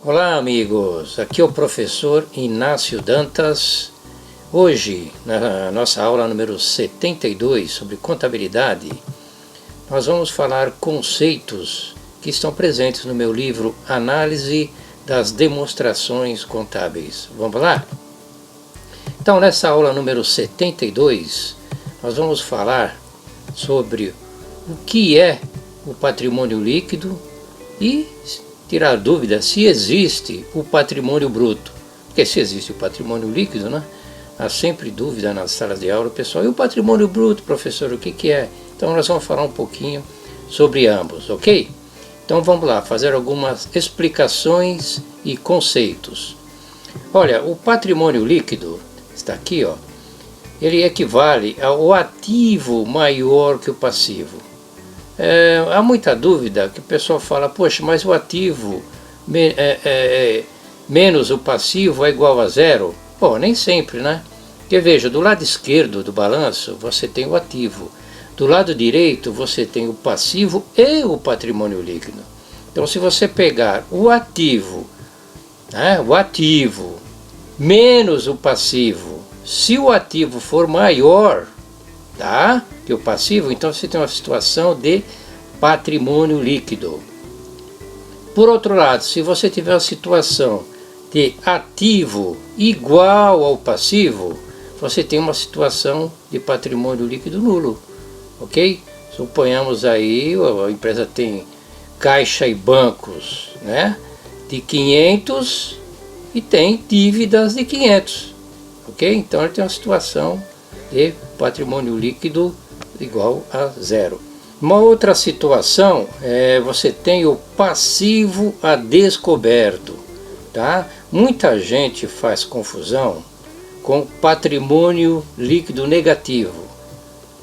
Olá amigos, aqui é o professor Inácio Dantas. Hoje, na nossa aula número 72 sobre contabilidade, nós vamos falar conceitos que estão presentes no meu livro Análise das Demonstrações Contábeis. Vamos lá? Então, nessa aula número 72, nós vamos falar sobre o que é o patrimônio líquido e tirar dúvida se existe o patrimônio bruto. Porque se existe o patrimônio líquido, né? Há sempre dúvida nas salas de aula, pessoal. E o patrimônio bruto, professor, o que é? Então nós vamos falar um pouquinho sobre ambos, ok? Então vamos lá, fazer algumas explicações e conceitos. Olha, o patrimônio líquido, está aqui, ó. Ele equivale ao ativo maior que o passivo. Há muita dúvida que o pessoal fala, poxa, mas o ativo menos o passivo é igual a zero? Bom, nem sempre, né? Porque veja, do lado esquerdo do balanço você tem o ativo, do lado direito você tem o passivo e o patrimônio líquido. Então se você pegar o ativo, né, menos o passivo, se o ativo for maior, tá, que o passivo, então você tem uma situação de patrimônio líquido. Por outro lado, se você tiver uma situação de ativo igual ao passivo, você tem uma situação de patrimônio líquido nulo, ok? Suponhamos aí, a empresa tem caixa e bancos, né, de 500 e tem dívidas de 500, ok? Então ele tem uma situação de patrimônio líquido igual a zero. Uma outra situação é você tem o passivo a descoberto, tá? Muita gente faz confusão com patrimônio líquido negativo.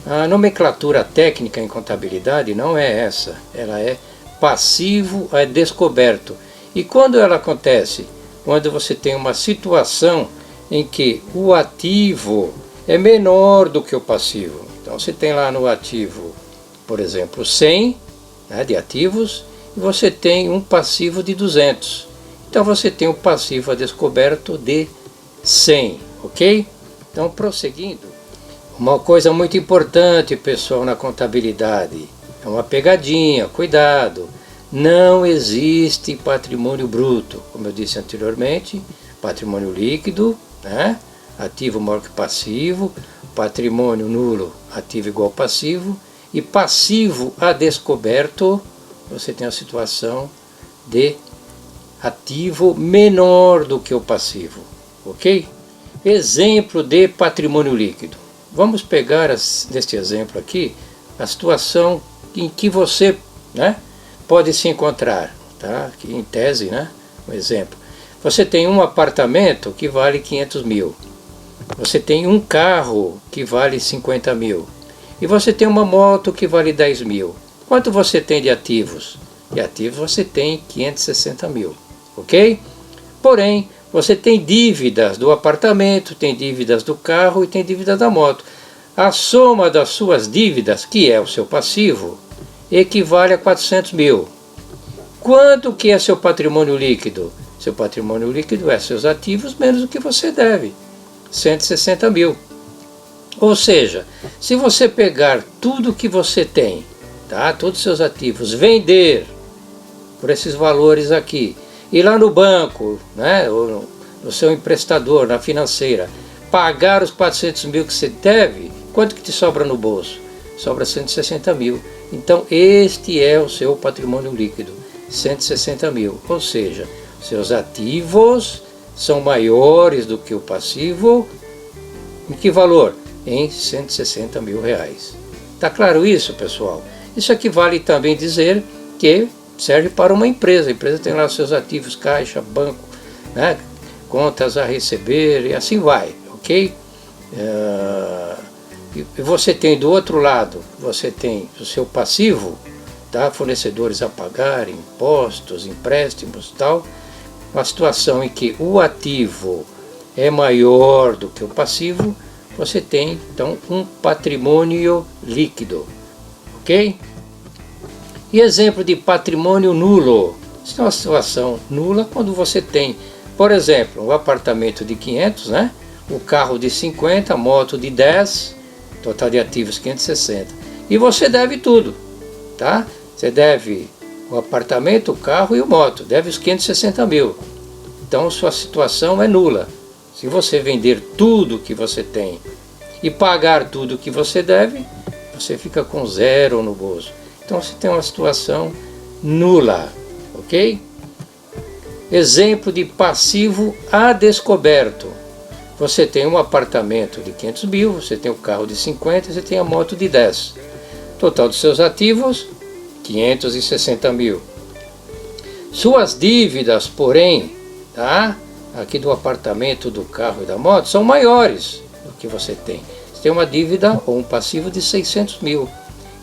A nomenclatura técnica em contabilidade não é essa, ela é passivo a descoberto. E quando ela acontece? Quando você tem uma situação em que o ativo é menor do que o passivo. Então você tem lá no ativo, por exemplo, 100, né, de ativos, e você tem um passivo de 200. Então você tem um passivo a descoberto de 100, ok? Então, prosseguindo, uma coisa muito importante, pessoal, na contabilidade, é uma pegadinha, cuidado, não existe patrimônio bruto, como eu disse anteriormente, patrimônio líquido, né? Ativo maior que passivo, patrimônio nulo, ativo igual passivo, e passivo a descoberto, você tem a situação de ativo menor do que o passivo, ok? Exemplo de patrimônio líquido. Vamos pegar neste exemplo aqui a situação em que você, né, pode se encontrar, tá? Aqui em tese, né? Um exemplo. Você tem um apartamento que vale 500 mil. Você tem um carro que vale 50 mil. E você tem uma moto que vale 10 mil. Quanto você tem de ativos? De ativos você tem 560 mil. Ok? Porém, você tem dívidas do apartamento, tem dívidas do carro e tem dívidas da moto. A soma das suas dívidas, que é o seu passivo, equivale a 400 mil. Quanto que é seu patrimônio líquido? Seu patrimônio líquido é seus ativos menos o que você deve, 160 mil. Ou seja, se você pegar tudo que você tem, tá, todos os seus ativos, vender por esses valores aqui, ir lá no banco, né, ou no seu emprestador, na financeira, pagar os 400 mil que você deve, quanto que te sobra no bolso? Sobra 160 mil. Então este é o seu patrimônio líquido, 160 mil. Ou seja, seus ativos são maiores do que o passivo. Em que valor? Em 160 mil reais. Tá claro isso, pessoal? Isso equivale também dizer que serve para uma empresa. A empresa tem lá os seus ativos, caixa, banco, né, contas a receber e assim vai, ok? E você tem do outro lado, você tem o seu passivo, tá? Fornecedores a pagar, impostos, empréstimos e tal. Uma situação em que o ativo é maior do que o passivo, você tem então um patrimônio líquido, ok? E exemplo de patrimônio nulo, Isso é uma situação nula quando você tem, por exemplo, um apartamento de 500, né? O carro de 50, a moto de 10, total de ativos 560. E você deve tudo, tá? Você deve o apartamento, o carro e o moto, deve os 560 mil. Então sua situação é nula. Se você vender tudo que você tem e pagar tudo que você deve, você fica com zero no bolso. Então você tem uma situação nula, ok? Exemplo de passivo a descoberto. Você tem um apartamento de 500 mil, você tem o carro de 50, você tem a moto de 10. Total dos seus ativos, 560 mil. Suas dívidas, porém, tá? Aqui do apartamento, do carro e da moto, são maiores do que você tem. Você tem uma dívida ou um passivo de 600 mil.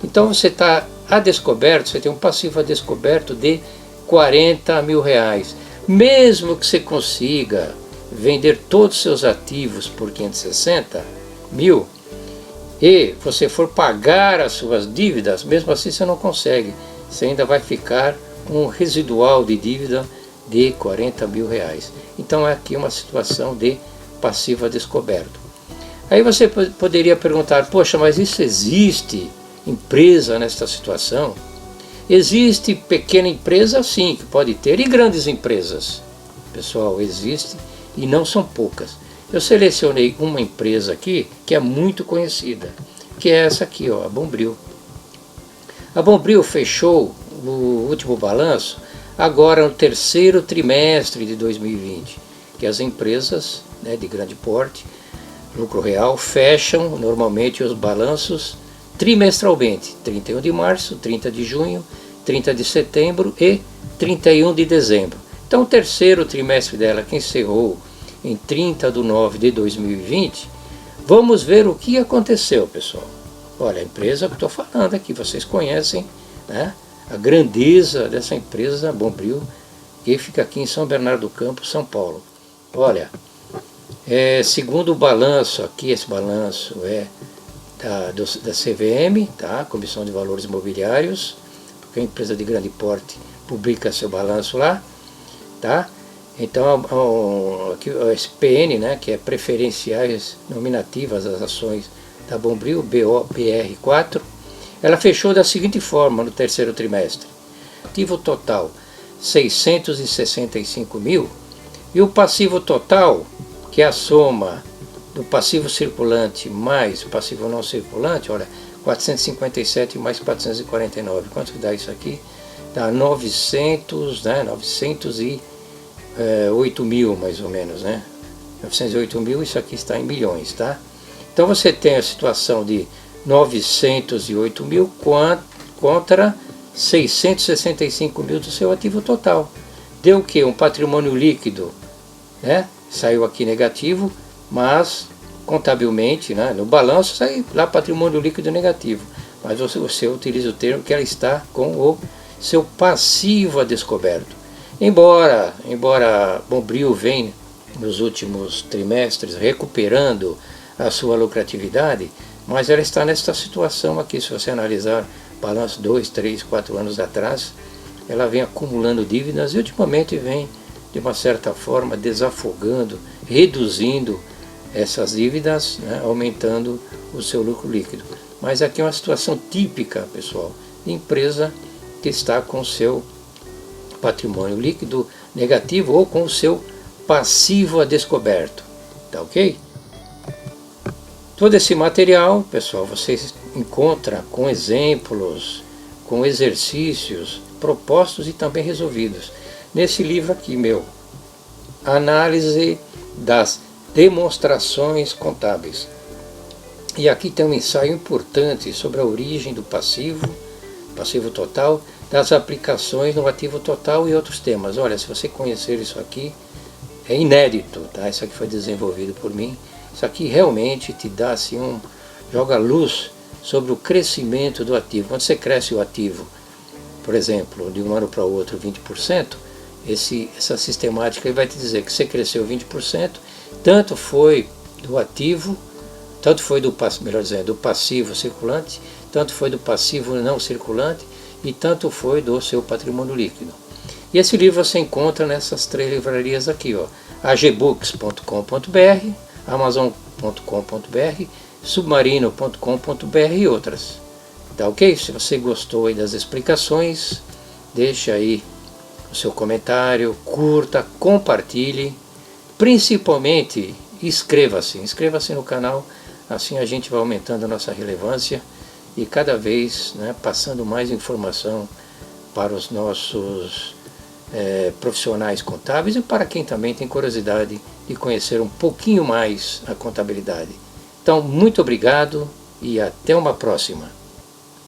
Então você está a descoberto, você tem um passivo a descoberto de 40 mil reais. Mesmo que você consiga vender todos os seus ativos por 560 mil e você for pagar as suas dívidas, mesmo assim você não consegue. Você ainda vai ficar com um residual de dívida de 40 mil reais. Então é aqui uma situação de passivo a descoberto. Aí você poderia perguntar, poxa, mas isso existe empresa nesta situação? Existe pequena empresa sim, que pode ter, e grandes empresas. Pessoal, existe e não são poucas. Eu selecionei uma empresa aqui que é muito conhecida, que é essa aqui, ó, a Bombril. A Bombril fechou o último balanço agora no terceiro trimestre de 2020, que as empresas, né, de grande porte, lucro real, fecham normalmente os balanços trimestralmente, 31 de março, 30 de junho, 30 de setembro e 31 de dezembro. Então o terceiro trimestre dela, que encerrou em 30 de nove de 2020, vamos ver o que aconteceu, pessoal. Olha, a empresa que estou falando aqui, vocês conhecem, né, a grandeza dessa empresa, Bombril, que fica aqui em São Bernardo do Campo, São Paulo. Olha, segundo o balanço aqui, esse balanço é da CVM, tá? Comissão de Valores Imobiliários, porque a empresa de grande porte publica seu balanço lá, tá? Então aqui o SPN, né, que é preferenciais nominativas das ações da Bombril, BOPR4, ela fechou da seguinte forma no terceiro trimestre: ativo total 665 mil e o passivo total, que é a soma do passivo circulante mais o passivo não circulante, olha, 457 mais 449, quanto que dá isso aqui? Dá 900, né, 908 mil mais ou menos, né? 908 mil, isso aqui está em milhões, tá? Então você tem a situação de 908 mil contra 665 mil do seu ativo total. Deu o que? Um patrimônio líquido, né? Saiu aqui negativo, mas contabilmente, né, no balanço sai lá patrimônio líquido negativo. Mas você utiliza o termo que ela está com o seu passivo a descoberto. Embora Bombril venha nos últimos trimestres recuperando a sua lucratividade, mas ela está nesta situação aqui. Se você analisar balanço 2, 3, 4 anos atrás, ela vem acumulando dívidas e ultimamente vem, de uma certa forma, desafogando, reduzindo essas dívidas, né, aumentando o seu lucro líquido. Mas aqui é uma situação típica, pessoal, de empresa que está com o seu patrimônio líquido negativo ou com o seu passivo a descoberto. Tá ok? Todo esse material, pessoal, vocês encontram com exemplos, com exercícios propostos e também resolvidos nesse livro aqui meu, Análise das Demonstrações Contábeis. E aqui tem um ensaio importante sobre a origem do passivo total, das aplicações no ativo total e outros temas. Olha, se você conhecer isso aqui, é inédito, tá? Isso aqui foi desenvolvido por mim. Isso aqui realmente te dá assim joga luz sobre o crescimento do ativo. Quando você cresce o ativo, por exemplo, de um ano para o outro 20%, essa sistemática aí vai te dizer que você cresceu 20%, tanto foi do ativo, tanto foi do passivo circulante, tanto foi do passivo não circulante e tanto foi do seu patrimônio líquido. E esse livro você encontra nessas 3 livrarias aqui, ó, agbooks.com.br, amazon.com.br, submarino.com.br e outras. Tá ok? Se você gostou aí das explicações, deixa aí o seu comentário, curta, compartilhe, principalmente inscreva-se no canal, assim a gente vai aumentando a nossa relevância e cada vez, né, passando mais informação para os nossos profissionais contábeis e para quem também tem curiosidade de conhecer um pouquinho mais a contabilidade. Então, muito obrigado e até uma próxima.